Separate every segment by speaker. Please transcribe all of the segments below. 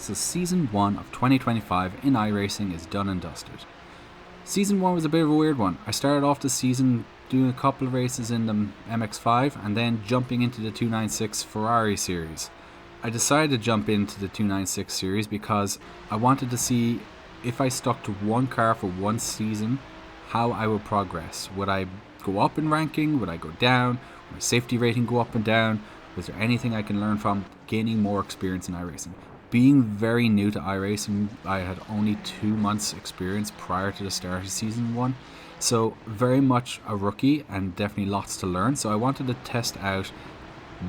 Speaker 1: So Season 1 of 2025 in iRacing is done and dusted. Season 1 was a bit of a weird one. I started off the season doing a couple of races in the MX-5 and then jumping into the 296 Ferrari series. I decided to jump into the 296 series because I wanted to see if I stuck to one car for one season, how I would progress. Would I go up in ranking? Would I go down? Would my safety rating go up and down? Was there anything I can learn from gaining more experience in iRacing? Being very new to iRacing, I had only 2 months experience prior to the start of Season 1. So very much a rookie and definitely lots to learn. So I wanted to test out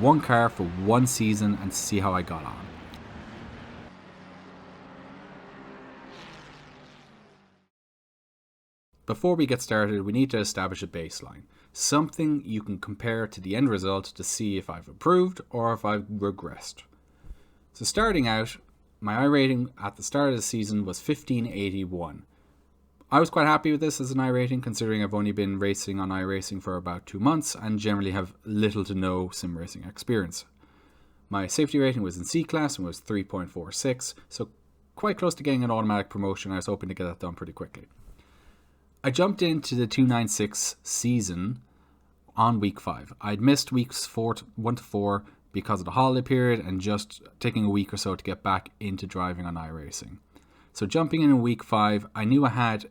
Speaker 1: one car for one season and see how I got on. Before we get started, we need to establish a baseline. Something you can compare to the end result to see if I've improved or if I've regressed. So starting out, my iRating at the start of the season was 1581. I was quite happy with this as an iRating, considering I've only been racing on iRacing for about 2 months and generally have little to no sim racing experience. My safety rating was in C class and was 3.46, so quite close to getting an automatic promotion. I was hoping to get that done pretty quickly. I jumped into the 296 season on week 5. I'd missed weeks 1 to 4 because of the holiday period and just taking a week or so to get back into driving on iRacing. So jumping in week 5, I knew I had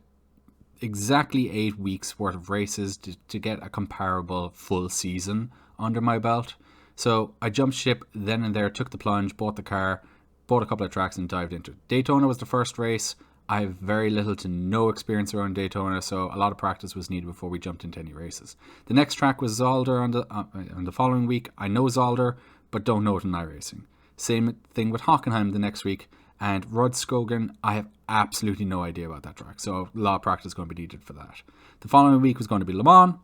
Speaker 1: exactly 8 weeks worth of races to get a comparable full season under my belt. So I jumped ship then and there, took the plunge, bought the car, bought a couple of tracks and dived into it. Daytona was the first race. I have very little to no experience around Daytona, so a lot of practice was needed before we jumped into any races. The next track was Zolder on the following week. I know Zolder, but don't know it in iRacing. Same thing with Hockenheim the next week. And Rudskogen, I have absolutely no idea about that track, so a lot of practice is going to be needed for that. The following week was going to be Le Mans.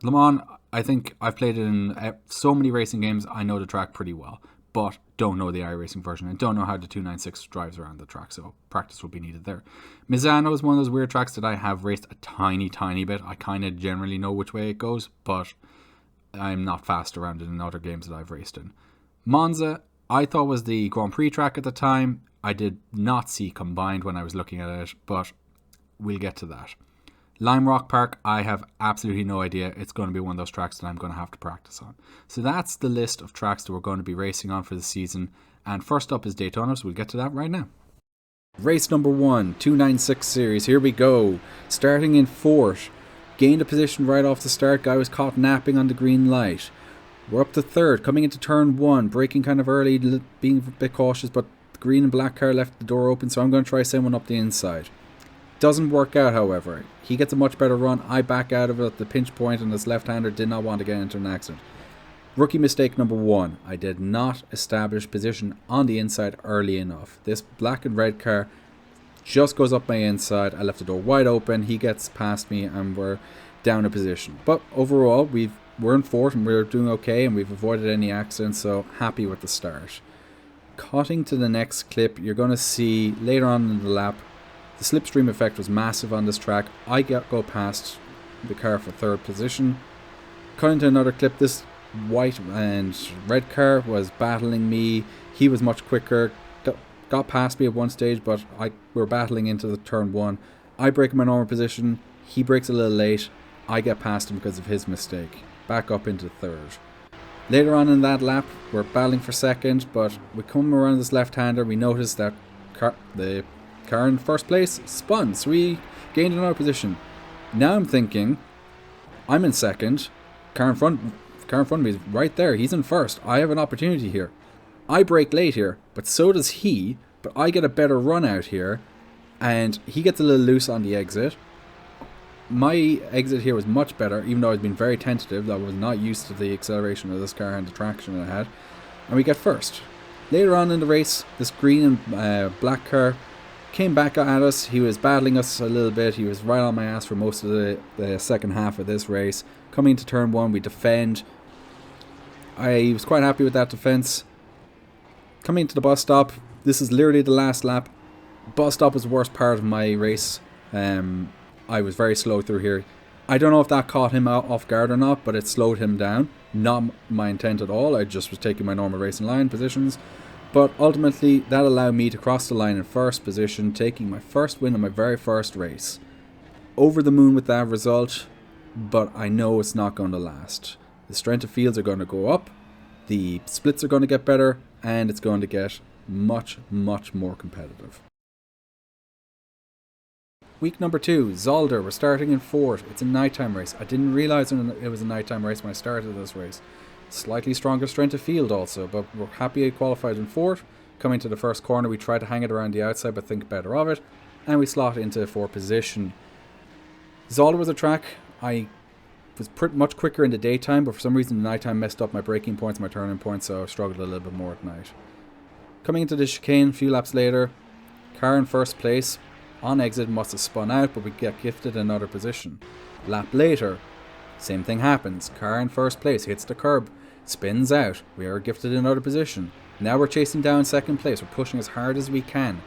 Speaker 1: Le Mans, I think I've played it in so many racing games, I know the track pretty well, but don't know the iRacing version and don't know how the 296 drives around the track, so practice will be needed there. Misano is one of those weird tracks that I have raced a tiny bit. I kind of generally know which way it goes, but I'm not fast around it in other games that I've raced in. Monza, I thought was the Grand Prix track at the time. I did not see combined when I was looking at it, but we'll get to that. Lime Rock Park, I have absolutely no idea. It's going to be one of those tracks that I'm going to have to practice on. So that's the list of tracks that we're going to be racing on for the season. And first up is Daytona, so we'll get to that right now. Race number 1, 296 series. Here we go. Starting in 4th. Gained a position right off the start. Guy was caught napping on the green light. We're up to 3rd, coming into turn 1. Braking kind of early, being a bit cautious, but the green and black car left the door open, so I'm going to try someone up the inside. Doesn't work out, however. He gets a much better run. I back out of it at the pinch point, and this left-hander did not want to get into an accident. Rookie mistake number 1. I did not establish position on the inside early enough. This black and red car just goes up my inside. I left the door wide open. He gets past me, and we're down a position. But overall, we're in 4th, and we're doing okay, and we've avoided any accidents, so happy with the start. Cutting to the next clip, you're going to see later on in the lap, the slipstream effect was massive on this track. I go past the car for 3rd position. Cutting to another clip, this white and red car was battling me. He was much quicker, got past me at one stage, but we're battling into the turn 1. I break my normal position, he breaks a little late. I get past him because of his mistake. Back up into 3rd. Later on in that lap, we're battling for 2nd, but we come around this left-hander. We notice that the car in 1st place spun, so we gained another position. Now I'm thinking, I'm in 2nd. Car in front of me is right there. He's in 1st. I have an opportunity here. I brake late here, but so does he. But I get a better run out here, and he gets a little loose on the exit. My exit here was much better, even though I'd been very tentative. I was not used to the acceleration of this car and the traction it had. And we get 1st. Later on in the race, this green and black car came back at us. He was battling us a little bit. He was right on my ass for most of the second half of this race. Coming into turn 1, we defend. I was quite happy with that defense. Coming to the bus stop, this is literally the last lap. Bus stop was the worst part of my race. I was very slow through here. I don't know if that caught him off guard or not, but it slowed him down. Not my intent at all. I just was taking my normal racing line positions. But ultimately, that allowed me to cross the line in first position, taking my first win on my very first race. Over the moon with that result, but I know it's not going to last. The strength of fields are going to go up, the splits are going to get better, and it's going to get much, much more competitive. Week number 2, Zolder. We're starting in 4th. It's a nighttime race. I didn't realize it was a nighttime race when I started this race. Slightly stronger strength of field also, but we're happy I qualified in 4th. Coming to the first corner, we try to hang it around the outside but think better of it, and we slot into 4th position. Zolder was a track I was pretty much quicker in the daytime, but for some reason the nighttime messed up my braking points, my turning points, so I struggled a little bit more at night. Coming into the chicane a few laps later, car in first place. On exit must have spun out, but we get gifted another position. Lap later, same thing happens. Car in first place hits the curb, spins out. We are gifted another position. Now we're chasing down second place. We're pushing as hard as we can.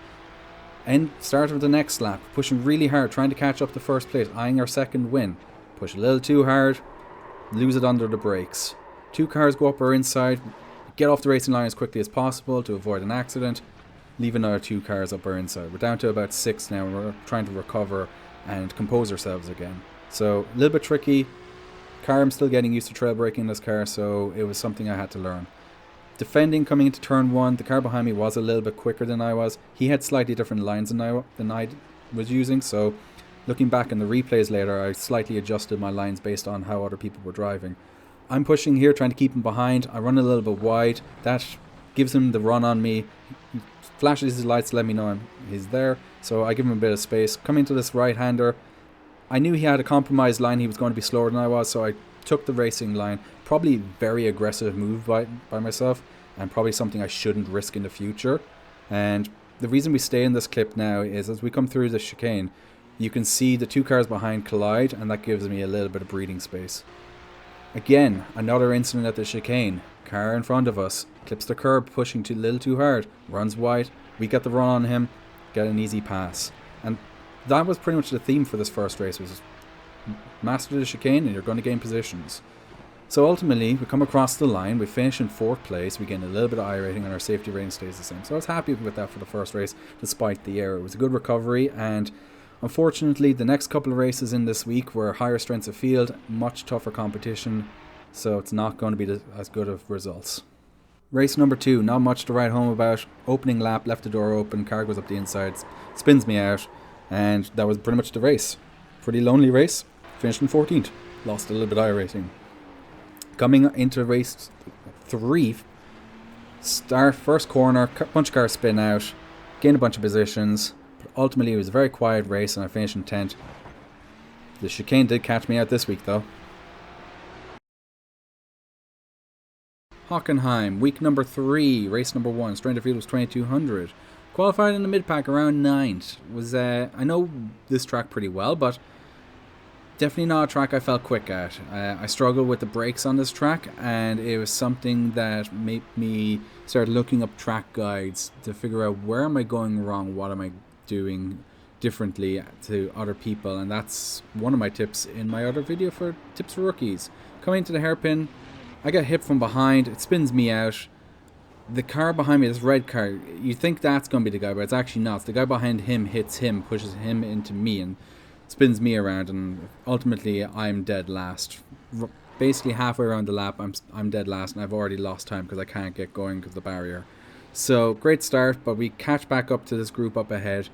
Speaker 1: And start of the next lap, pushing really hard, trying to catch up to first place, eyeing our second win. Push a little too hard, lose it under the brakes. 2 cars go up our inside, get off the racing line as quickly as possible to avoid an accident. Leave another 2 cars up our inside. We're down to about 6 now, and we're trying to recover and compose ourselves again. So a little bit tricky. I'm still getting used to trail braking in this car, so it was something I had to learn. Defending coming into turn 1, the car behind me was a little bit quicker than I was. He had slightly different lines than I was using, so looking back in the replays later, I slightly adjusted my lines based on how other people were driving. I'm pushing here, trying to keep him behind. I run a little bit wide. That gives him the run on me. He flashes his lights to let me know he's there, so I give him a bit of space. Coming to this right-hander, I knew he had a compromised line. He was going to be slower than I was, so I took the racing line. Probably very aggressive move by myself, and probably something I shouldn't risk in the future. And the reason we stay in this clip now is as we come through the chicane, you can see the 2 cars behind collide, and that gives me a little bit of breathing space. Again, another incident at the chicane. Car in front of us clips the curb, pushing a little too hard, runs wide. We get the run on him, get an easy pass. And that was pretty much the theme for this first race, was master the chicane and you're going to gain positions. So ultimately, we come across the line, we finish in 4th place, we gain a little bit of iRating, and our safety rating stays the same. So I was happy with that for the first race, despite the error. It was a good recovery, and unfortunately, the next couple of races in this week were higher strengths of field, much tougher competition, so it's not going to be as good of results. Race number 2, not much to write home about. Opening lap, left the door open, car goes up the inside, spins me out, and that was pretty much the race. Pretty lonely race, finished in 14th, lost a little bit of iRacing. Coming into race 3, start first corner, bunch of cars spin out, gain a bunch of positions, but ultimately it was a very quiet race and I finished in 10th. The chicane did catch me out this week though. Hockenheim, week number 3, race number 1, strength of field was 2200. Qualified in the mid-pack around 9th. I know this track pretty well, but definitely not a track I felt quick at. I struggled with the brakes on this track, and it was something that made me start looking up track guides to figure out where am I going wrong, what am I doing differently to other people, and that's one of my tips in my other video for tips for rookies. Coming to the hairpin, I get hit from behind, it spins me out. The car behind me, this red car, you think that's going to be the guy, but it's actually not. The guy behind him hits him, pushes him into me, and spins me around, and ultimately I'm dead last. Basically halfway around the lap, I'm dead last, and I've already lost time because I can't get going because of the barrier. So great start, but we catch back up to this group up ahead.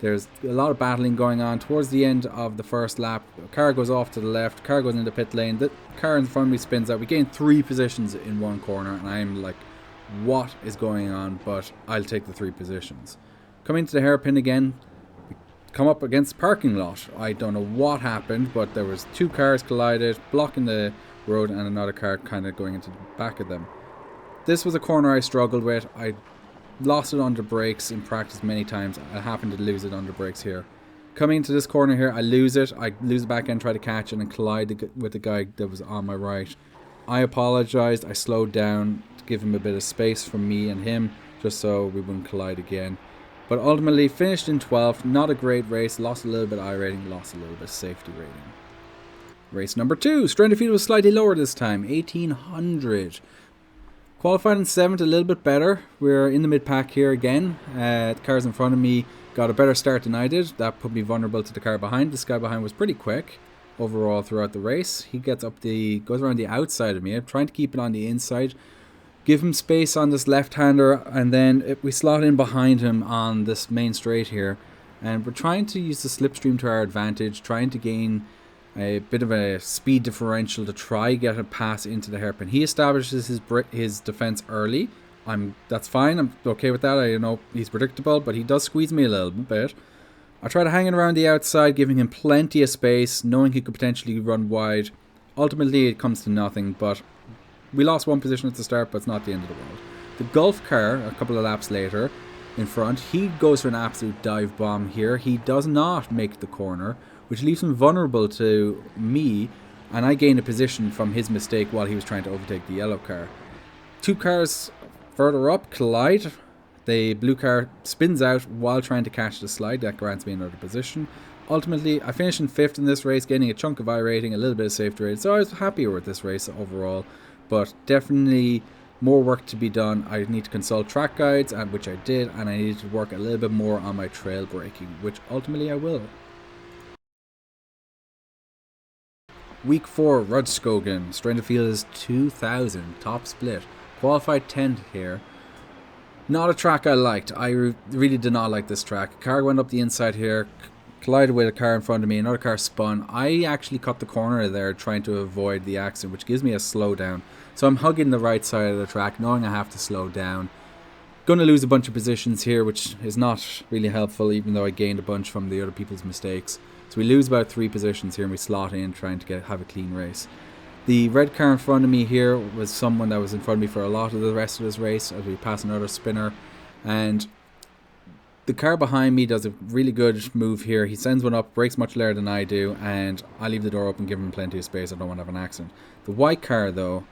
Speaker 1: There's a lot of battling going on. Towards the end of the first lap, car goes off to the left, car goes into the pit lane, the car in front of me spins out. We gain 3 positions in one corner, and I'm like, what is going on? But I'll take the 3 positions. Coming to the hairpin again, come up against the parking lot. I don't know what happened, but there was 2 cars collided, blocking the road, and another car kind of going into the back of them. This was a corner I struggled with. I lost it under brakes in practice many times. I happened to lose it under brakes here. Coming into this corner here, I lose it. I lose the back end, try to catch it, and collide with the guy that was on my right. I apologized. I slowed down to give him a bit of space from me and him, just so we wouldn't collide again. But ultimately finished in 12th, not a great race, lost a little bit of iRating, lost a little bit of safety rating. Race number 2, strength of field was slightly lower this time, 1800. Qualified in 7th, a little bit better. We're in the mid-pack here again. The cars in front of me got a better start than I did. That put me vulnerable to the car behind. This guy behind was pretty quick overall throughout the race. He goes around the outside of me. I'm trying to keep it on the inside. Give him space on this left-hander, and then we slot in behind him on this main straight here. And we're trying to use the slipstream to our advantage, trying to gain a bit of a speed differential to try get a pass into the hairpin. He establishes his defense early. That's fine. I'm okay with that. I know he's predictable, but he does squeeze me a little bit. I try to hang it around the outside, giving him plenty of space, knowing he could potentially run wide. Ultimately, it comes to nothing, but we lost one position at the start, but it's not the end of the world. The Gulf car, a couple of laps later, in front, he goes for an absolute dive bomb here. He does not make the corner, which leaves him vulnerable to me, and I gain a position from his mistake while he was trying to overtake the yellow car. Two cars further up collide. The blue car spins out while trying to catch the slide. That grants me another position. Ultimately, I finished in 5th in this race, getting a chunk of iRating, a little bit of safety rating, so I was happier with this race overall, but definitely more work to be done. I need to consult track guides, which I did, and I needed to work a little bit more on my trail braking, which ultimately I will. Week 4, Rudskogen. Strength of field is 2000. Top split. Qualified 10th here. Not a track I liked. I really did not like this track. A car went up the inside here, collided with a car in front of me. Another car spun. I actually cut the corner there trying to avoid the accident, which gives me a slowdown. So I'm hugging the right side of the track, knowing I have to slow down. Going to lose a bunch of positions here, which is not really helpful, even though I gained a bunch from the other people's mistakes. So we lose about 3 positions here, and we slot in trying to have a clean race. The red car in front of me here was someone that was in front of me for a lot of the rest of this race as we pass another spinner. And the car behind me does a really good move here. He sends one up, brakes much lower than I do, and I leave the door open, give him plenty of space. I don't want to have an accident. The white car, though,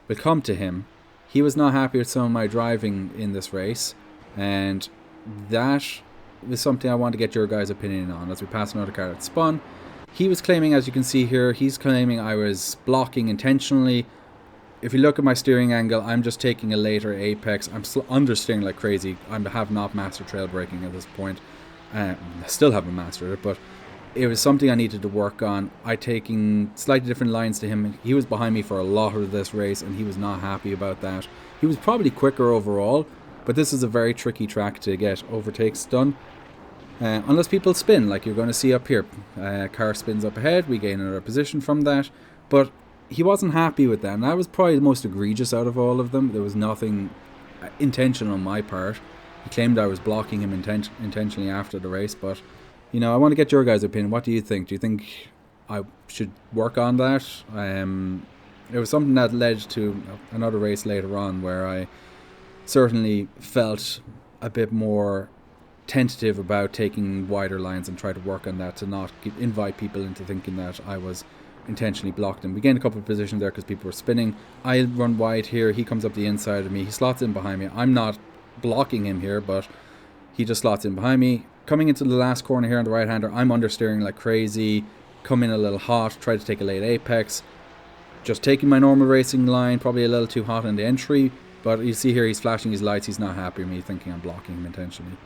Speaker 1: will come to him. He was not happy with some of my driving in this race, and that is something I want to get your guys' opinion on as we pass another car that spun. He was claiming, as you can see here, he's claiming I was blocking intentionally. If you look at my steering angle, I'm just taking a later apex. I'm still understeering like crazy. I have not mastered trail braking at this point. I still haven't mastered it, but it was something I needed to work on. I taking slightly different lines to him. He was behind me for a lot of this race, and he was not happy about that. He was probably quicker overall, but this is a very tricky track to get overtakes done. Unless people spin, like you're going to see up here. Car spins up ahead, we gain another position from that. But he wasn't happy with that, and that was probably the most egregious out of all of them. There was nothing intentional on my part. He claimed I was blocking him intentionally after the race, but you know, I want to get your guys' opinion. What do you think? Do you think I should work on that? It was something that led to another race later on where I certainly felt a bit more tentative about taking wider lines and try to work on that to not invite people into thinking that I was intentionally blocked them. We gained a couple of positions there because people were spinning. I run wide here. He comes up the inside of me. He slots in behind me. I'm not blocking him here, but he just slots in behind me. Coming into the last corner here on the right hander, I'm understeering like crazy. Come in a little hot. Try to take a late apex. Just taking my normal racing line. Probably a little too hot in the entry. But you see here he's flashing his lights. He's not happy with me thinking I'm blocking him intentionally.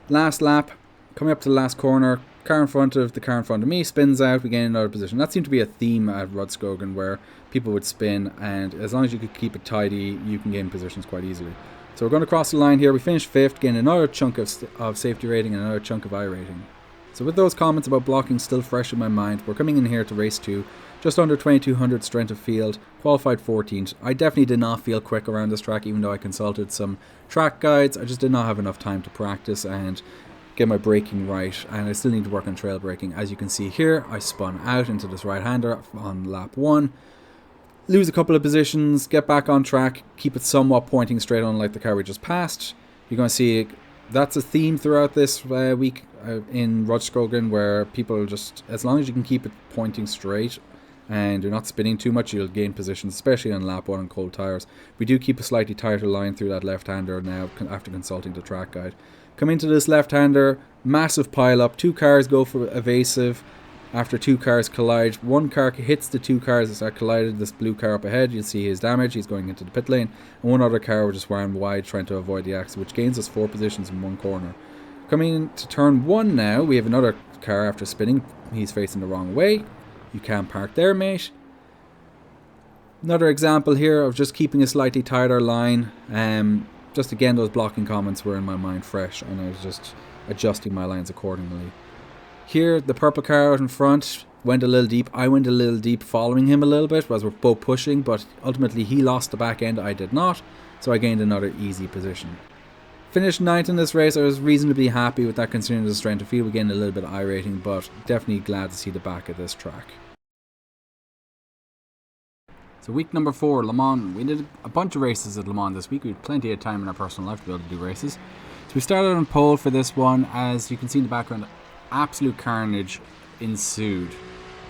Speaker 1: Last lap, coming up to the last corner, car in front of the car in front of me spins out, we gain another position. That seemed to be a theme at Rudskogen where people would spin, and as long as you could keep it tidy, you can gain positions quite easily. So we're going to cross the line here. We finished 5th, gain another chunk of safety rating and another chunk of iRating. So with those comments about blocking still fresh in my mind, we're coming in here to race 2, just under 2200 strength of field, qualified 14th. I definitely did not feel quick around this track, even though I consulted some track guides. I just did not have enough time to practice and get my braking right, and I still need to work on trail braking. As you can see here, I spun out into this right-hander on lap 1, lose a couple of positions, get back on track, keep it somewhat pointing straight on like the car we just passed. You're going to see that's a theme throughout this week in Rudskogen, where people just, as long as you can keep it pointing straight and you're not spinning too much, you'll gain positions, especially on lap 1 on cold tires. We do keep a slightly tighter line through that left-hander now after consulting the track guide. Come into this left-hander, massive pile-up, 2 cars go for evasive. after two cars collide. One car hits the two cars that collided, this blue car up ahead. You'll see his damage, he's going into the pit lane, and one other car will just ran wide trying to avoid the accident, which gains us 4 positions in one corner. Coming into turn 1 now, we have another car after spinning. He's facing the wrong way. You can't park there, mate. Another example here of just keeping a slightly tighter line. Just again, those blocking comments were in my mind fresh, and I was just adjusting my lines accordingly. Here, the purple car out in front went a little deep. I went a little deep following him a little bit as we're both pushing, but ultimately he lost the back end, I did not, so I gained another easy position. Finished 9th in this race. I was reasonably happy with that considering the strength of field. We gained a little bit of iRacing, but definitely glad to see the back of this track. So week number 4, Le Mans. We did a bunch of races at Le Mans this week. We had plenty of time in our personal life to be able to do races. So we started on pole for this one. As you can see in the background, absolute carnage ensued.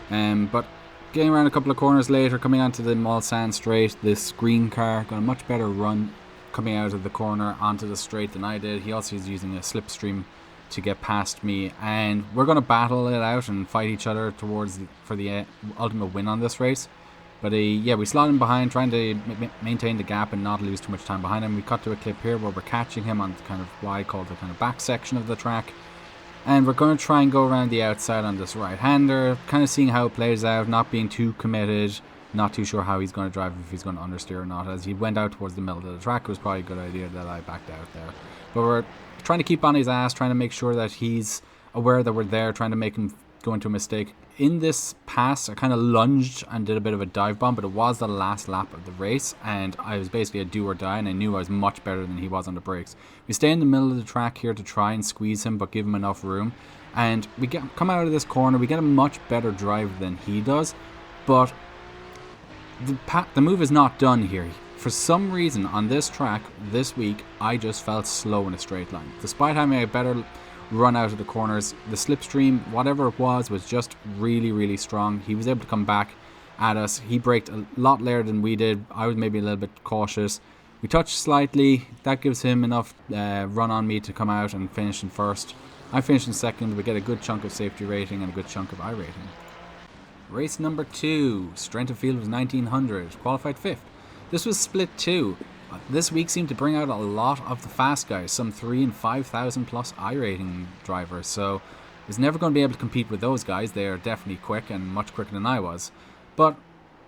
Speaker 1: But getting around a couple of corners later, coming onto the Mulsanne straight, this green car got a much better run coming out of the corner onto the straight than I did. He also is using a slipstream to get past me, and we're going to battle it out and fight each other for the ultimate win on this race. But yeah, we slot him behind, trying to maintain the gap and not lose too much time behind him. We cut to a clip here where we're catching him on kind of what I call the kind of back section of the track. And we're going to try and go around the outside on this right-hander, kind of seeing how it plays out, not being too committed, not too sure how he's going to drive, if he's going to understeer or not. As he went out towards the middle of the track, it was probably a good idea that I backed out there. But we're trying to keep on his ass, trying to make sure that he's aware that we're there, trying to make him go into a mistake. In this pass, I kind of lunged and did a bit of a dive bomb, but it was the last lap of the race, and I was basically a do or die, and I knew I was much better than he was on the brakes. We stay in the middle of the track here to try and squeeze him, but give him enough room. And we come out of this corner, we get a much better drive than he does, but the move is not done here. For some reason, on this track, this week, I just felt slow in a straight line. Despite having a better run out of the corners, the slipstream, whatever it was just really, really strong. He was able to come back at us. He braked a lot later than we did. I was maybe a little bit cautious. We touched slightly. That gives him enough run on me to come out and finish in first. I finished in second. We get a good chunk of safety rating and a good chunk of iRating. Race number 2. Strength of field was 1900. Qualified 5th. This was split 2. This week seemed to bring out a lot of the fast guys, some 3,000 and 5,000 plus iRating drivers, so I was never going to be able to compete with those guys. They are definitely quick and much quicker than I was. But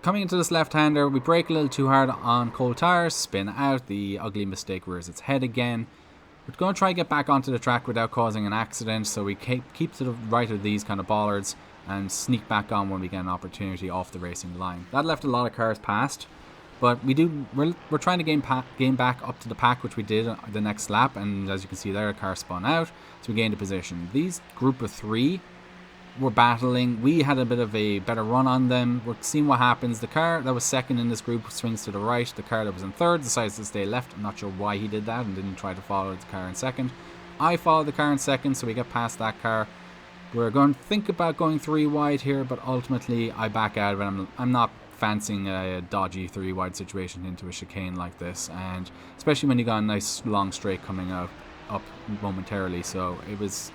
Speaker 1: coming into this left-hander, we brake a little too hard on cold tires, spin out, the ugly mistake rears its head again. We're going to try and get back onto the track without causing an accident, so we keep to the right of these kind of bollards and sneak back on when we get an opportunity off the racing line. That left a lot of cars past. But we're trying to gain back up to the pack, which we did the next lap, and as you can see there, a car spun out, so we gained a position. These group of 3 were battling. We had a bit of a better run on them. We're seeing what happens. The car that was second in this group swings to the right. The car that was in third decides to stay left. I'm not sure why he did that and didn't try to follow the car in second. I followed the car in second, so we get past that car. We're going to think about going 3 wide here, but ultimately I back out of it. I'm not fancying a dodgy 3 wide situation into a chicane like this, and especially when you got a nice long straight coming up momentarily, so it was,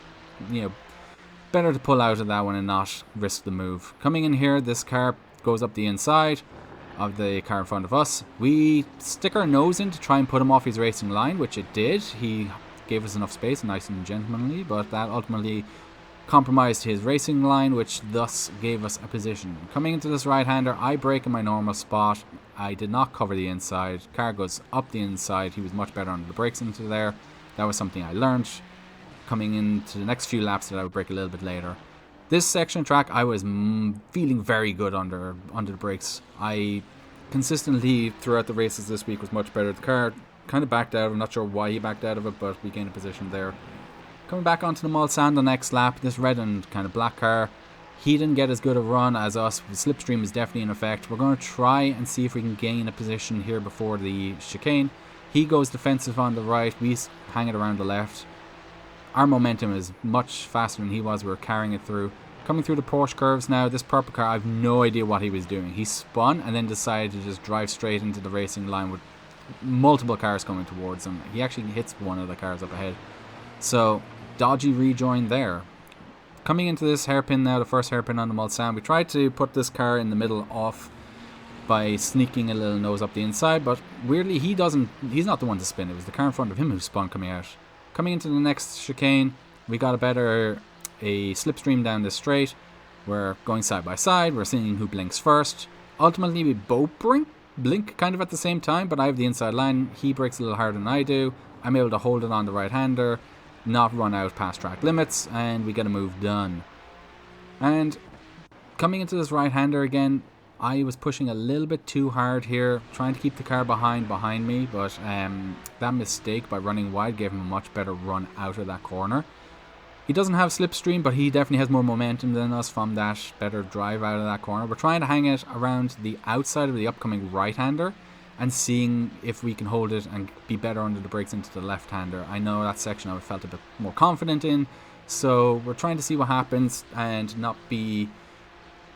Speaker 1: better to pull out of that one and not risk the move. Coming in here, this car goes up the inside of the car in front of us. We stick our nose in to try and put him off his racing line, which it did. He gave us enough space, nice and gentlemanly, but that ultimately compromised his racing line, which thus gave us a position. Coming into this right-hander, I brake in my normal spot. I did not cover the inside. Car goes up the inside. He was much better under the brakes into there. That was something I learned coming into the next few laps that I would brake a little bit later. This section of track, I was feeling very good under the brakes. I consistently throughout the races this week was much better. The car kind of backed out. I'm not sure why he backed out of it, but we gained a position there. Coming back onto the Mulsanne the next lap, this red and kind of black car, he didn't get as good a run as us. The slipstream is definitely in effect. We're going to try and see if we can gain a position here before the chicane. He goes defensive on the right, we hang it around the left. Our momentum is much faster than he was. We were carrying it through. Coming through the Porsche curves now, this purple car, I have no idea what he was doing. He spun and then decided to just drive straight into the racing line with multiple cars coming towards him. He actually hits one of the cars up ahead. So, dodgy rejoin there. coming into this hairpin now, the first hairpin on the Mulsanne, we tried to put this car in the middle off by sneaking a little nose up the inside, but weirdly he's not the one to spin. It was the car in front of him who spun coming out. Coming into the next chicane, we got a slipstream down this straight. We're going side by side, we're seeing who blinks first. Ultimately we both blink kind of at the same time, but I have the inside line. He brakes a little harder than I do. I'm able to hold it on the right hander, not run out past track limits, and we get a move done. And coming into this right hander again, I was pushing a little bit too hard here, trying to keep the car behind me, but that mistake by running wide gave him a much better run out of that corner. He doesn't have slipstream, but he definitely has more momentum than us from that better drive out of that corner. We're trying to hang it around the outside of the upcoming right-hander and seeing if we can hold it and be better under the brakes into the left-hander. I know that section I felt a bit more confident in, so we're trying to see what happens and not be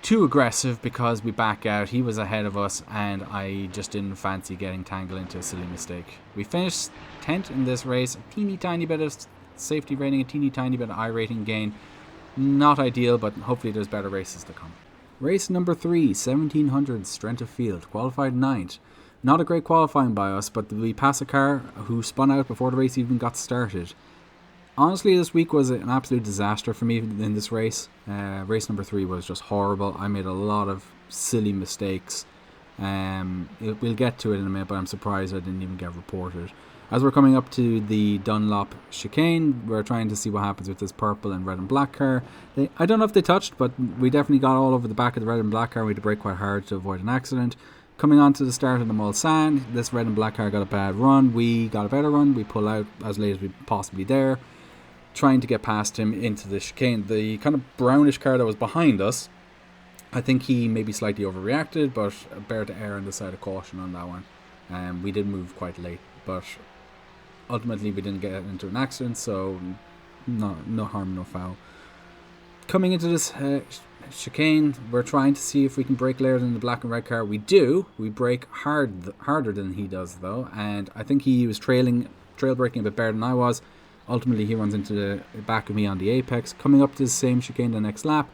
Speaker 1: too aggressive because we back out. He was ahead of us and I just didn't fancy getting tangled into a silly mistake. We finished 10th in this race, a teeny tiny bit of safety rating, a teeny tiny bit of iRacing gain. Not ideal, but hopefully there's better races to come. Race number 3, 1700 strength of field, qualified 9th. Not a great qualifying by us, but we passed a car who spun out before the race even got started. Honestly, this week was an absolute disaster for me in this race. Race number 3 was just horrible. I made a lot of silly mistakes. We'll get to it in a minute, but I'm surprised I didn't even get reported. As we're coming up to the Dunlop chicane, we're trying to see what happens with this purple and red and black car. I don't know if they touched, but we definitely got all over the back of the red and black car. We had to brake quite hard to avoid an accident. Coming on to the start of the Mulsanne, this red and black car got a bad run. We got a better run. We pull out as late as we possibly dare, trying to get past him into the chicane. The kind of brownish car that was behind us, I think he maybe slightly overreacted, but bear to err on the side of caution on that one. We did move quite late, but ultimately we didn't get into an accident, so no harm, no foul. Coming into this chicane, we're trying to see if we can brake later than the black and red car. We do. We brake harder than he does though, and I think he was trail braking a bit better than I was. Ultimately he runs into the back of me on the apex. Coming up to the same chicane the next lap,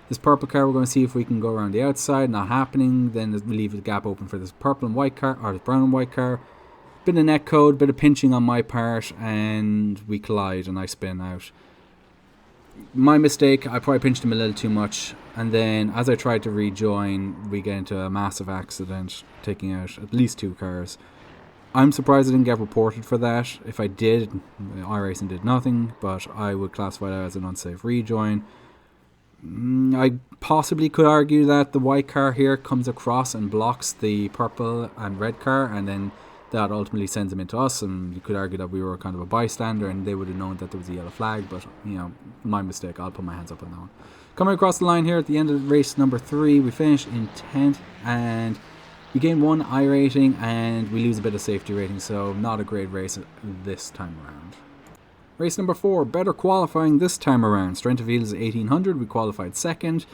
Speaker 1: this purple car, we're going to see if we can go around the outside. Not happening. Then we leave the gap open for this purple and white car, or this brown and white car. Bit of net code, bit of pinching on my part, and we collide and I spin out. My mistake, I probably pinched him a little too much, and then as I tried to rejoin, we get into a massive accident, taking out at least 2 cars. I'm surprised I didn't get reported for that. If I did, iRacing did nothing, but I would classify that as an unsafe rejoin. I possibly could argue that the white car here comes across and blocks the purple and red car, and then that ultimately sends them into us, and you could argue that we were kind of a bystander and they would have known that there was a yellow flag, but my mistake. I'll put my hands up on that one. Coming across the line here at the end of race number 3, we finish in 10th and we gain 1 I rating and we lose a bit of safety rating, so not a great race this time around. Race number 4, better qualifying this time around. Strength of field is 1800, we qualified 2nd.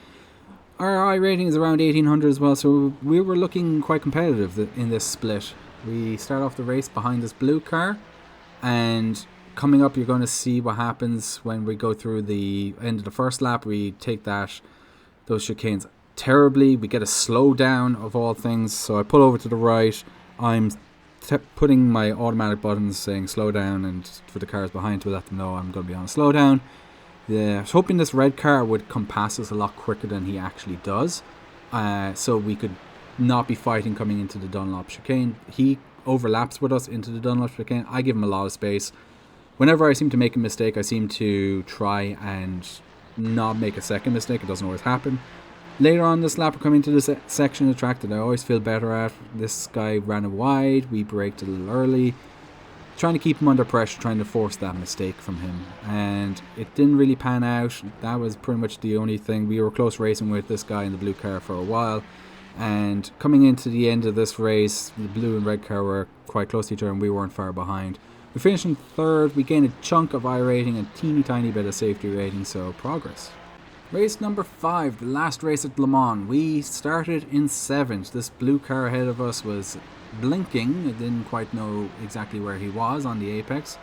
Speaker 1: Our I rating is around 1800 as well, so we were looking quite competitive in this split. We start off the race behind this blue car, and coming up you're going to see what happens when we go through the end of the first lap. We take those chicanes terribly. We get a slow down of all things, so I pull over to the right. I'm putting my automatic buttons saying slow down, and for the cars behind to let them know I'm going to be on a slow down. I was hoping this red car would come past us a lot quicker than he actually does, so we could not be fighting coming into the Dunlop chicane. He overlaps with us into the Dunlop chicane. I give him a lot of space. Whenever I seem to make a mistake, I seem to try and not make a second mistake. It doesn't always happen. Later on this lap, we're coming to this section of the track that I always feel better at. This guy ran it wide. We braked a little early, trying to keep him under pressure, trying to force that mistake from him, and it didn't really pan out. That was pretty much the only thing. We were close racing with this guy in the blue car for a while, and coming into the end of this race, the blue and red car were quite close to each other and we weren't far behind. We finished in 3rd. We gained a chunk of I rating and a teeny tiny bit of safety rating, so progress. Race number 5, the last race at Le Mans. We started in 7th. This blue car ahead of us was blinking. I didn't quite know exactly where he was on the apex.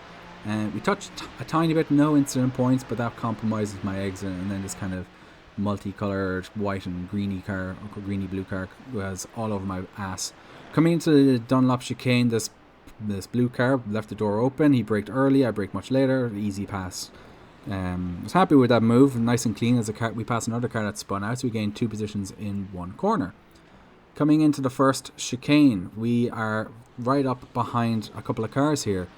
Speaker 1: And we touched a tiny bit, no incident points, but that compromises my exit. And then this kind of multicolored white and greeny car, or greeny blue car, was all over my ass. Coming into the Dunlop chicane, this blue car left the door open. He braked early, I braked much later. Easy pass. Was happy with that move, nice and clean. As a car, we passed another car that spun out, so we gained 2 positions in 1 corner. Coming into the first chicane, we are right up behind a couple of cars here.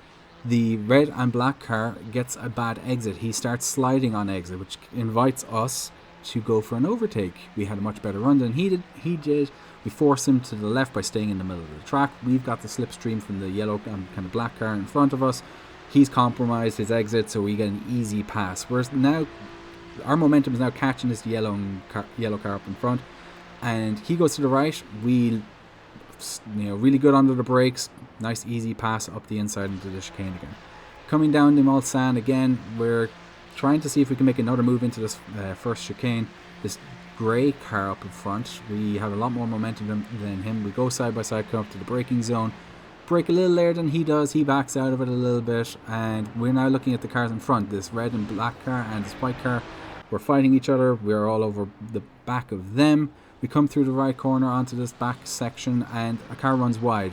Speaker 1: The red and black car gets a bad exit. He starts sliding on exit, which invites us to go for an overtake. We had a much better run than he did. We force him to the left by staying in the middle of the track. We've got the slipstream from the yellow and kind of black car in front of us. He's compromised his exit, so we get an easy pass. Whereas now, our momentum is now catching this yellow car up in front, and he goes to the right. We, really good under the brakes. Nice easy pass up the inside into the chicane again. Coming down the Mulsanne again, we're trying to see if we can make another move into this first chicane. This grey car up in front, we have a lot more momentum than him. We go side by side, come up to the braking zone, brake a little later than he does. He backs out of it a little bit, and we're now looking at the cars in front. This red and black car and this white car, we're fighting each other. We're all over the back of them. We come through the right corner onto this back section, and a car runs wide.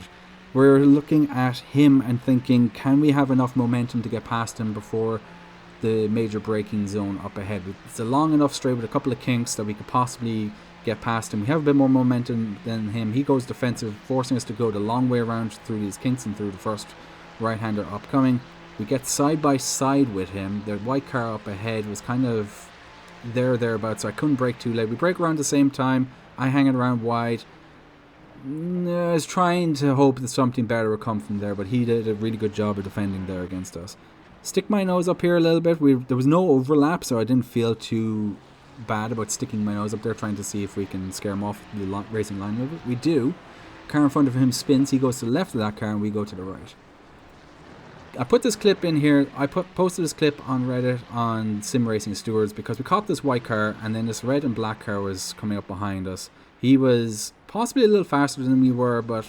Speaker 1: We're looking at him and thinking, can we have enough momentum to get past him before the major braking zone up ahead? It's a long enough straight with a couple of kinks that we could possibly get past him. We have a bit more momentum than him. He goes defensive, forcing us to go the long way around through these kinks and through the first right-hander upcoming. We get side by side with him. The white car up ahead was kind of thereabouts, so I couldn't brake too late. We brake around the same time. I hang it around wide. I was trying to hope that something better would come from there, but he did a really good job of defending there against us. Stick my nose up here a little bit. There was no overlap, so I didn't feel too bad about sticking my nose up there, trying to see if we can scare him off the racing line with it. We do. Car in front of him spins. He goes to the left of that car, and we go to the right. I put this clip in here. I posted this clip on Reddit on Sim Racing Stewards because we caught this white car, and then this red and black car was coming up behind us. He was possibly a little faster than we were, but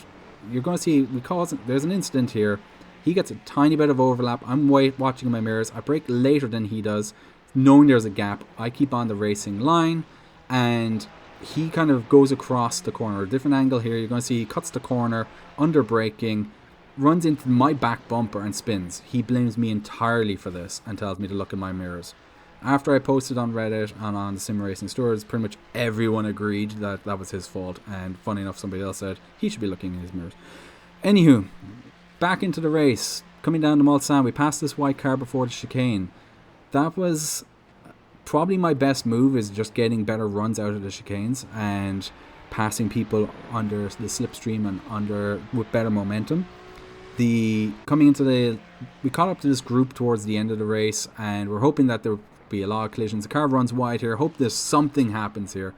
Speaker 1: you're going to see there's an incident here. He gets a tiny bit of overlap. I'm watching in my mirrors. I brake later than he does, knowing there's a gap. I keep on the racing line, and he kind of goes across the corner. A different angle here. You're going to see he cuts the corner, under braking, runs into my back bumper and spins. He blames me entirely for this and tells me to look in my mirrors. After I posted on Reddit and on the Sim Racing Stores, pretty much everyone agreed that that was his fault, and funny enough, somebody else said he should be looking in his mirrors. Anywho, back into the race. Coming down the Mulsanne, we passed this white car before the chicane. That was probably my best move, is just getting better runs out of the chicanes and passing people under the slipstream and with better momentum. We caught up to this group towards the end of the race, and we're hoping that there will be a lot of collisions. The car runs wide here. Hope there's something happens here.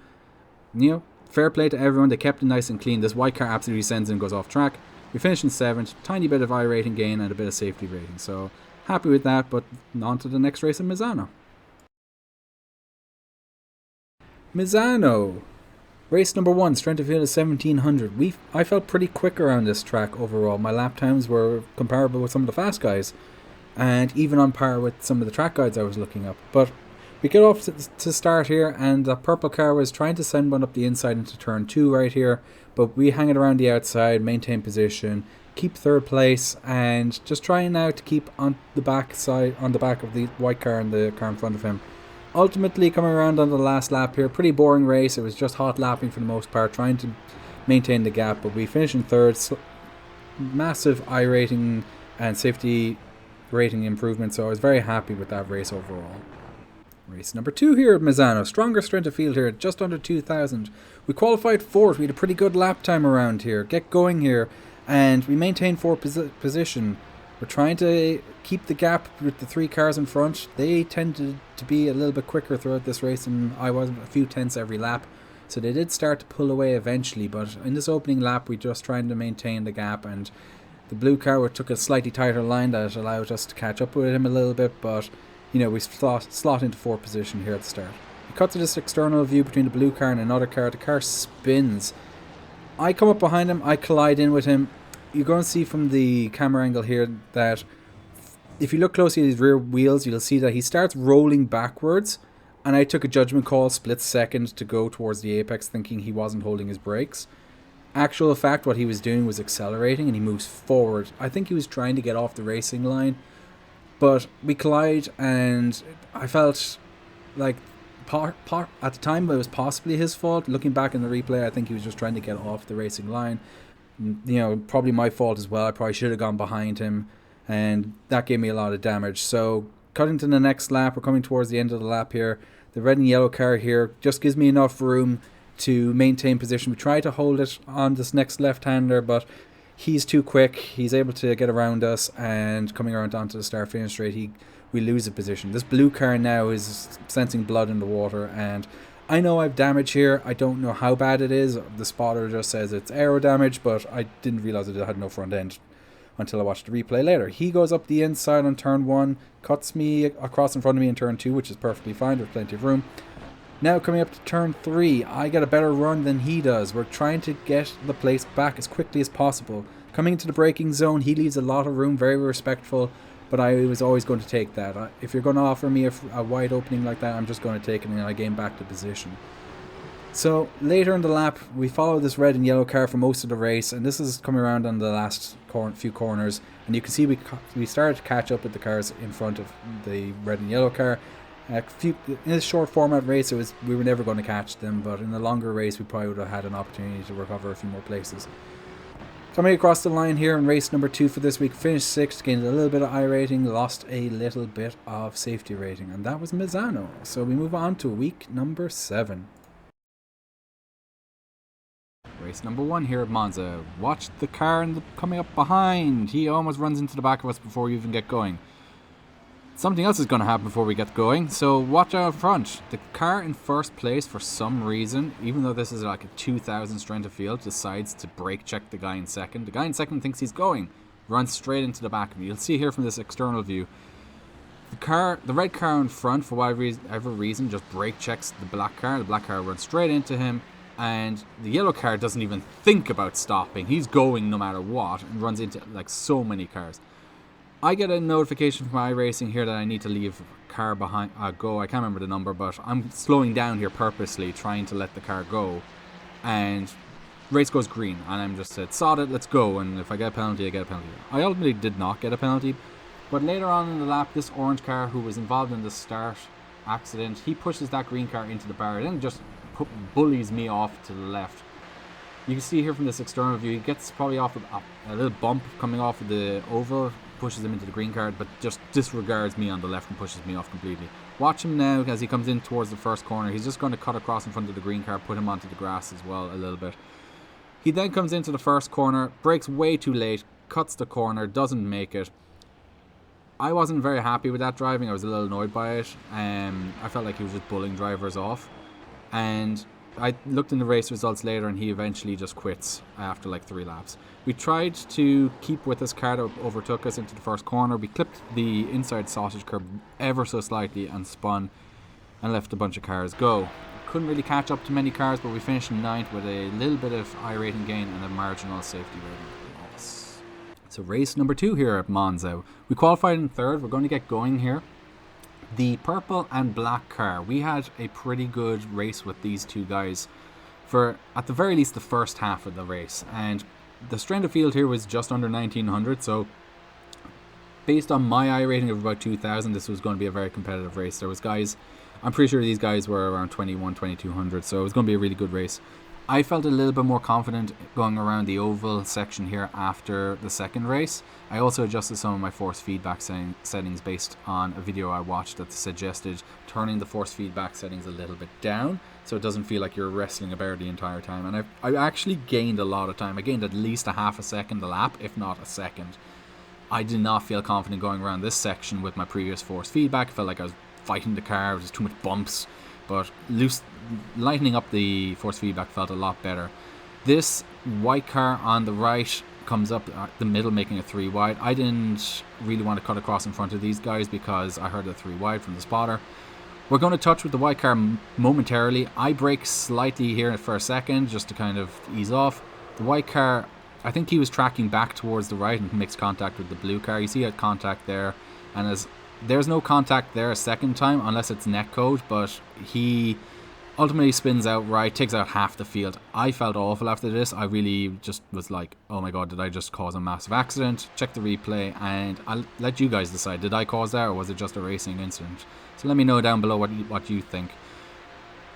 Speaker 1: Fair play to everyone. They kept it nice and clean. This white car absolutely sends and goes off track. We finished in 7th. Tiny bit of iRating gain and a bit of safety rating. So happy with that, but on to the next race in Misano. Misano. Race number 1, strength of field is 1700. I felt pretty quick around this track overall. My lap times were comparable with some of the fast guys, and even on par with some of the track guides I was looking up. But we get off to start here, and the purple car was trying to send one up the inside into turn 2 right here, but we hang it around the outside, maintain position, keep 3rd place, and just trying now to keep on the back of the white car and the car in front of him. Ultimately coming around on the last lap here, pretty boring race. It was just hot lapping for the most part, trying to maintain the gap, but we finished in 3rd. Massive iRating and safety rating improvement, so I was very happy with that race overall. Race number 2 here at Misano. Stronger strength of field here, just under 2,000. We qualified 4th. We had a pretty good lap time around here. Get going here, and we maintained 4th position. We're trying to keep the gap with the 3 cars in front. They tended to be a little bit quicker throughout this race, and I was a few tenths every lap. So they did start to pull away eventually, but in this opening lap, we just trying to maintain the gap, and the blue car took a slightly tighter line that allowed us to catch up with him a little bit, but we slot into 4th position here at the start. We cut to this external view between the blue car and another car. The car spins. I come up behind him. I collide in with him. You're going to see from the camera angle here that if you look closely at his rear wheels, you'll see that he starts rolling backwards, and I took a judgment call split second to go towards the apex, thinking he wasn't holding his brakes. Actual fact, what he was doing was accelerating, and he moves forward. I think he was trying to get off the racing line, but we collide, and I felt like at the time it was possibly his fault. Looking back in the replay, I think he was just trying to get off the racing line. You know, probably my fault as well. I probably should have gone behind him, and that gave me a lot of damage. So cutting to the next lap, we're coming towards the end of the lap here. The red and yellow car here just gives me enough room to maintain position. We try to hold it on this next left-hander, but he's too quick. He's able to get around us, and coming around onto the start-finish straight, we lose a position. This blue car now is sensing blood in the water, and I know I've damage here. I don't know how bad it is. The spotter just says it's aero damage, but I didn't realize it had no front end until I watched the replay later. He goes up the inside on turn 1, cuts me across in front of me in turn 2, which is perfectly fine. There's plenty of room. Now coming up to turn 3, I get a better run than he does. We're trying to get the place back as quickly as possible. Coming into the braking zone, he leaves a lot of room, very respectful, but I was always going to take that. If you're going to offer me a wide opening like that, I'm just going to take it, and I gain back the position. So later in the lap, we follow this red and yellow car for most of the race, and this is coming around on the last few corners, and you can see we started to catch up with the cars in front of the red and yellow car. In a short format race, we were never going to catch them, but in a longer race, we probably would have had an opportunity to recover a few more places. Coming across the line here in race number 2 for this week, finished 6th, gained a little bit of iRating, lost a little bit of safety rating, and that was Misano. So we move on to week number 7. Race number 1 here at Monza. Watch the car coming up behind. He almost runs into the back of us before we even get going. Something else is going to happen before we get going, so watch out front. The car in first place, for some reason, even though this is like a 2,000 strength of field, decides to brake check the guy in second. The guy in second thinks he's going, runs straight into the back of me. You'll see here from this external view, the red car in front, for whatever reason, just brake checks the black car. The black car runs straight into him, and the yellow car doesn't even think about stopping. He's going no matter what, and runs into like so many cars. I get a notification from iRacing here that I need to leave car behind go. I can't remember the number, but I'm slowing down here purposely, trying to let the car go. And race goes green, and I'm just said, sod it, let's go. And if I get a penalty, I get a penalty. I ultimately did not get a penalty, but later on in the lap, this orange car who was involved in the start accident, he pushes that green car into the barrier, and just bullies me off to the left. You can see here from this external view, he gets probably off a little bump coming off of the oval, pushes him into the green card, but just disregards me on the left and pushes me off completely. Watch him now as he comes in towards the first corner. He's just going to cut across in front of the green car, put him onto the grass as well a little bit. He then comes into the first corner, brakes way too late, cuts the corner, doesn't make it. I wasn't very happy with that driving. I was a little annoyed by it. I felt like he was just bullying drivers off. And I looked in the race results later, and he eventually just quits after like 3 laps. We tried to keep with this car that overtook us into the first corner. We clipped the inside sausage curb ever so slightly and spun and left a bunch of cars go. Couldn't really catch up to many cars, but we finished in 9th with a little bit of iRating gain and a marginal safety rating loss. So race number 2 here at Monza. We qualified in 3rd. We're going to get going here. The purple and black car, we had a pretty good race with these two guys for at the very least the first half of the race, and the strength of field here was just under 1900, so based on my iRating of about 2000, this was going to be a very competitive race. There was guys, I'm pretty sure these guys were around 2200, so it was going to be a really good race. I felt a little bit more confident going around the oval section here after the second race. I also adjusted some of my force feedback settings based on a video I watched that suggested turning the force feedback settings a little bit down so it doesn't feel like you're wrestling about the entire time. And I actually gained a lot of time. I gained at least a half a second a lap, if not a second. I did not feel confident going around this section with my previous force feedback. I felt like I was fighting the car. There was too much bumps. But lightening up the force feedback felt a lot better. This white car on the right comes up the middle, making a 3 wide. I didn't really want to cut across in front of these guys because I heard a 3 wide from the spotter. We're going to touch with the white car momentarily. I brake slightly here for a second just to kind of ease off. The white car, I think he was tracking back towards the right and makes contact with the blue car. You see he had contact there. and as there's no contact there a second time unless it's netcode, but he ultimately spins out right, takes out half the field. I felt awful after this. I really just was like, oh my god, did I just cause a massive accident? Check the replay, and I'll let you guys decide. Did I cause that, or was it just a racing incident? So let me know down below what you think.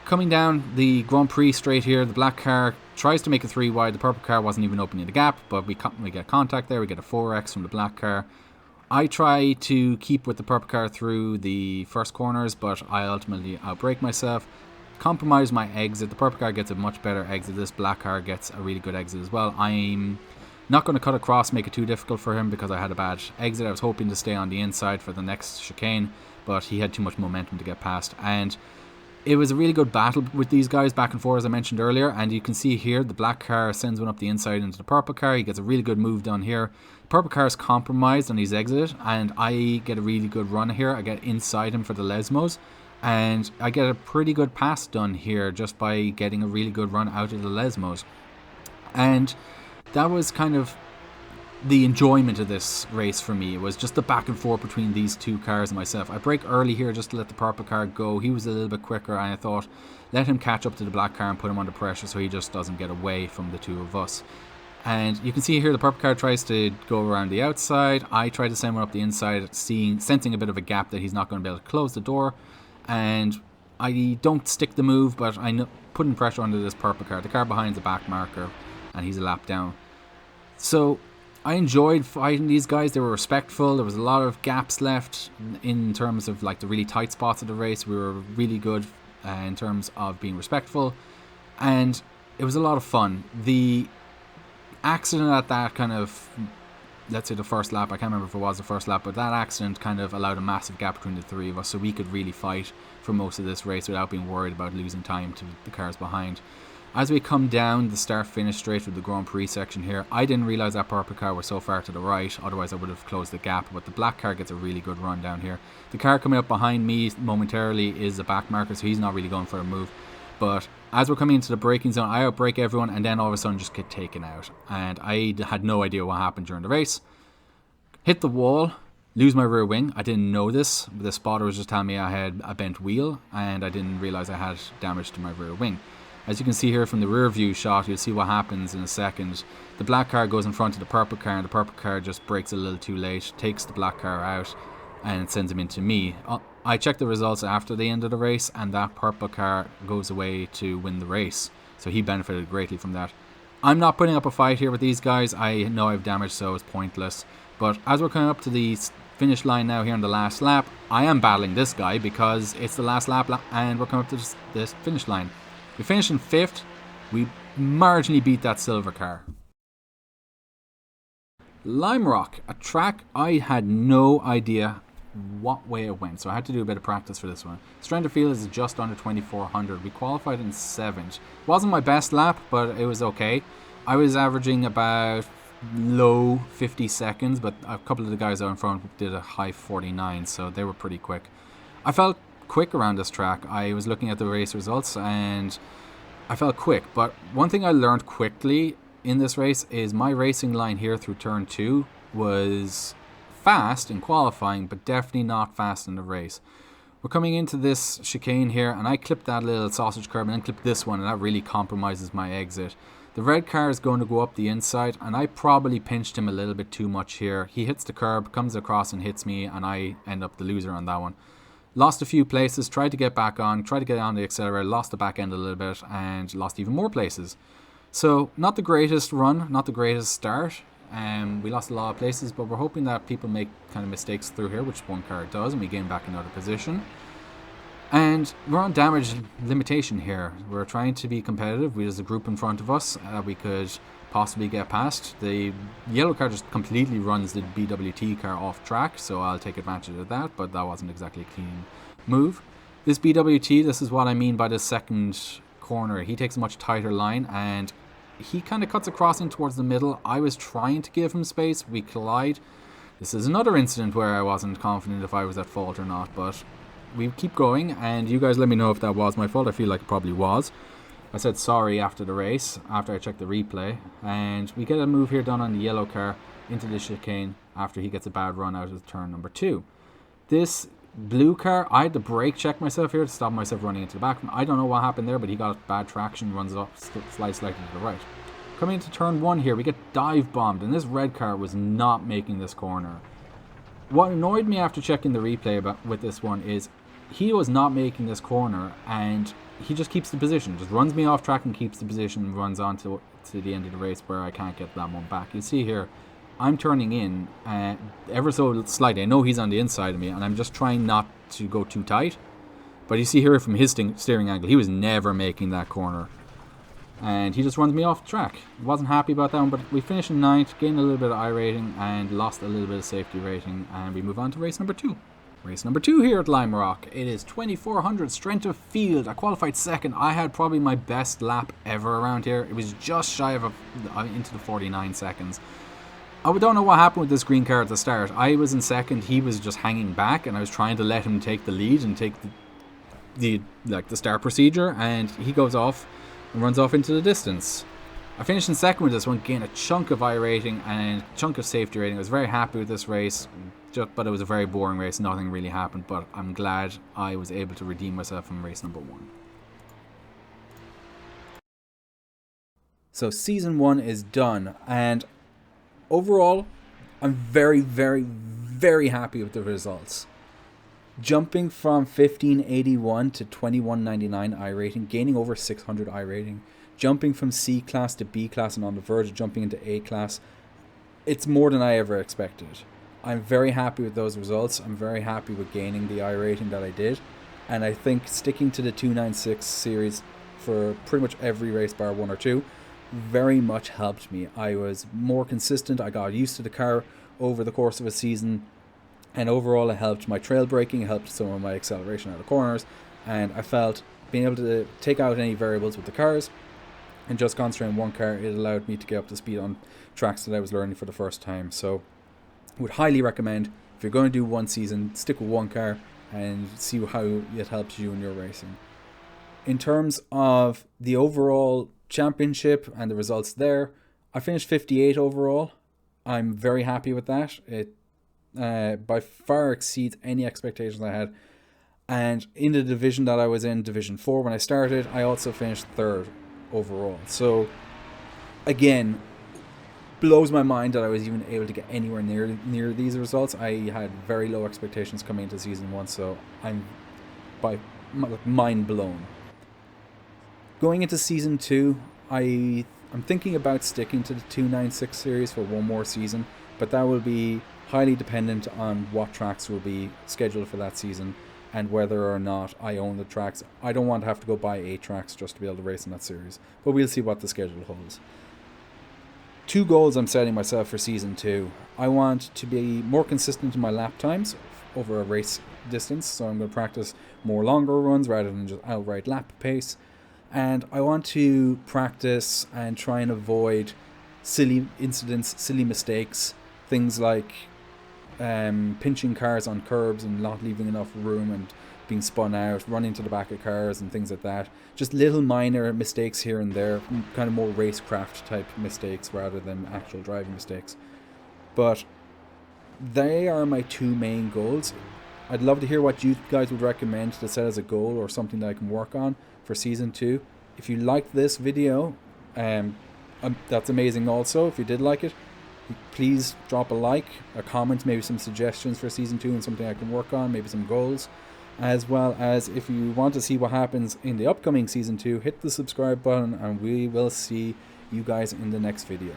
Speaker 1: Coming down the Grand Prix straight here, the black car tries to make a 3 wide. The purple car wasn't even opening the gap, but we get contact there. We get a 4x from the black car. I try to keep with the purple car through the first corners, but I ultimately outbrake myself. Compromise my exit. The purple car gets a much better exit. This black car gets a really good exit as well. I'm not going to cut across, make it too difficult for him because I had a bad exit. I was hoping to stay on the inside for the next chicane, but he had too much momentum to get past. And it was a really good battle with these guys back and forth, as I mentioned earlier. And you can see here the black car sends one up the inside into the purple car. He gets a really good move done here. Purple car is compromised on his exit, and I get a really good run here. I get inside him for the Lesmos, and I get a pretty good pass done here just by getting a really good run out of the Lesmos. And that was kind of the enjoyment of this race for me. It was just the back and forth between these two cars and myself. I brake early here just to let the purple car go. He was a little bit quicker, and I thought, let him catch up to the black car and put him under pressure so he just doesn't get away from the two of us. And you can see here the purple car tries to go around the outside. I try to send one up the inside, sensing a bit of a gap that he's not going to be able to close the door. And I don't stick the move, but I putting pressure under this purple car. The car behind the back marker, and he's a lap down. So I enjoyed fighting these guys. They were respectful. There was a lot of gaps left in terms of like the really tight spots of the race. We were really good in terms of being respectful, and it was a lot of fun. The accident at that kind of, let's say the first lap, I can't remember if it was the first lap, but that accident kind of allowed a massive gap between the three of us, so we could really fight for most of this race without being worried about losing time to the cars behind. As we come down the start-finish straight with the Grand Prix section here, I didn't realise that purple car was so far to the right, otherwise I would have closed the gap, but the black car gets a really good run down here. The car coming up behind me momentarily is a back marker, so he's not really going for a move. But as we're coming into the braking zone, I outbrake everyone and then all of a sudden just get taken out. And I had no idea what happened during the race. Hit the wall, lose my rear wing. I didn't know this. The spotter was just telling me I had a bent wheel, and I didn't realise I had damage to my rear wing. As you can see here from the rear view shot, you'll see what happens in a second. The black car goes in front of the purple car, and the purple car just brakes a little too late, takes the black car out, and sends him into me. I checked the results after the end of the race, and that purple car goes away to win the race. So he benefited greatly from that. I'm not putting up a fight here with these guys. I know I've damaged, so it's pointless. But as we're coming up to the finish line now here in the last lap, I am battling this guy because it's the last lap and we're coming up to this finish line. We finished in 5th. We marginally beat that silver car. Lime Rock, a track I had no idea what way it went, so I had to do a bit of practice for this one. Strength of field is just under 2400. We qualified in 7th. Wasn't my best lap, but it was okay. I was averaging about low 50 seconds, but a couple of the guys out in front did a high 49, so they were pretty quick. I felt quick around this track. I was looking at the race results and I felt quick, but one thing I learned quickly in this race is my racing line here through turn 2 was fast in qualifying, but definitely not fast in the race. We're coming into this chicane here, and I clipped that little sausage curb and then clipped this one, and that really compromises my exit. The red car is going to go up the inside, and I probably pinched him a little bit too much here. He hits the curb, comes across and hits me, and I end up the loser on that one. Lost a few places, tried to get back on, tried to get on the accelerator, lost the back end a little bit, and lost even more places. So, not the greatest run, not the greatest start. We lost a lot of places, but we're hoping that people make kind of mistakes through here, which one car does, and we gain back another position. And we're on damage limitation here. We're trying to be competitive. There's a group in front of us we could possibly get past. The yellow car just completely runs the BWT car off track, so I'll take advantage of that, but that wasn't exactly a clean move. This BWT, this is what I mean by the second corner. He takes a much tighter line, and he kind of cuts across in towards the middle. I was trying to give him space. We collide. This is another incident where I wasn't confident if I was at fault or not, but we keep going, and you guys let me know if that was my fault. I feel like it probably was. I said sorry after the race, after I checked the replay, and we get a move here done on the yellow car into the chicane after he gets a bad run out of turn number 2. This blue car, I had to brake check myself here to stop myself running into the back. I don't know what happened there, but he got bad traction, runs up, slides slightly to the right. Coming into turn 1 here, we get dive bombed, and this red car was not making this corner. What annoyed me after checking the replay with this one is he was not making this corner, and he just keeps the position, just runs me off track and keeps the position, and runs on to the end of the race where I can't get that one back. You see here, I'm turning in ever so slightly. I know he's on the inside of me, and I'm just trying not to go too tight. But you see here from his steering angle, he was never making that corner. And he just runs me off track. Wasn't happy about that one, but we finished in 9th, gained a little bit of iRating, and lost a little bit of safety rating, and we move on to race number 2. Race number 2 here at Lime Rock. It is 2400 strength of field. I qualified 2nd. I had probably my best lap ever around here. It was just shy of into the 49 seconds. I don't know what happened with this green car at the start. I was in 2nd. He was just hanging back, and I was trying to let him take the lead and take the start procedure, and he goes off and runs off into the distance. I finished in 2nd with this one, gained a chunk of iRating and a chunk of safety rating. I was very happy with this race, but it was a very boring race. Nothing really happened, but I'm glad I was able to redeem myself from race number 1. So season 1 is done, and overall, I'm very, very, very happy with the results. Jumping from 1581 to 2199 iRating, gaining over 600 iRating. Jumping from C class to B class and on the verge of jumping into A class. It's more than I ever expected. I'm very happy with those results. I'm very happy with gaining the iRating that I did. And I think sticking to the 296 series for pretty much every race bar 1 or 2 very much helped me. I was more consistent. I got used to the car over the course of a season. And overall, it helped my trail braking, it helped some of my acceleration out of corners, and I felt being able to take out any variables with the cars and just concentrate on one car, it allowed me to get up to speed on tracks that I was learning for the first time. So I would highly recommend, if you're going to do one season, stick with one car and see how it helps you in your racing. In terms of the overall championship and the results there, I finished 58 overall. I'm very happy with that. It by far exceeds any expectations I had, and in the division that I was in, Division 4 when I started, I also finished 3rd overall. So again, blows my mind that I was even able to get anywhere near these results. I had very low expectations coming into season 1, so I'm mind blown. Going into season 2, I'm thinking about sticking to the 296 series for one more season, but that will be highly dependent on what tracks will be scheduled for that season and whether or not I own the tracks. I don't want to have to go buy 8 tracks just to be able to race in that series, but we'll see what the schedule holds. 2 goals I'm setting myself for season 2. I want to be more consistent in my lap times over a race distance, so I'm going to practice more longer runs rather than just outright lap pace. And I want to practice and try and avoid silly incidents, silly mistakes, things like pinching cars on curbs and not leaving enough room and being spun out, running to the back of cars and things like that. Just little minor mistakes here and there, kind of more racecraft type mistakes rather than actual driving mistakes. But they are my 2 main goals. I'd love to hear what you guys would recommend to set as a goal or something that I can work on for season 2. If you liked this video, that's amazing also. If you did like it, please drop a like, a comment, maybe some suggestions for season 2 and something I can work on, maybe some goals. As well as if you want to see what happens in the upcoming season 2, hit the subscribe button and we will see you guys in the next video.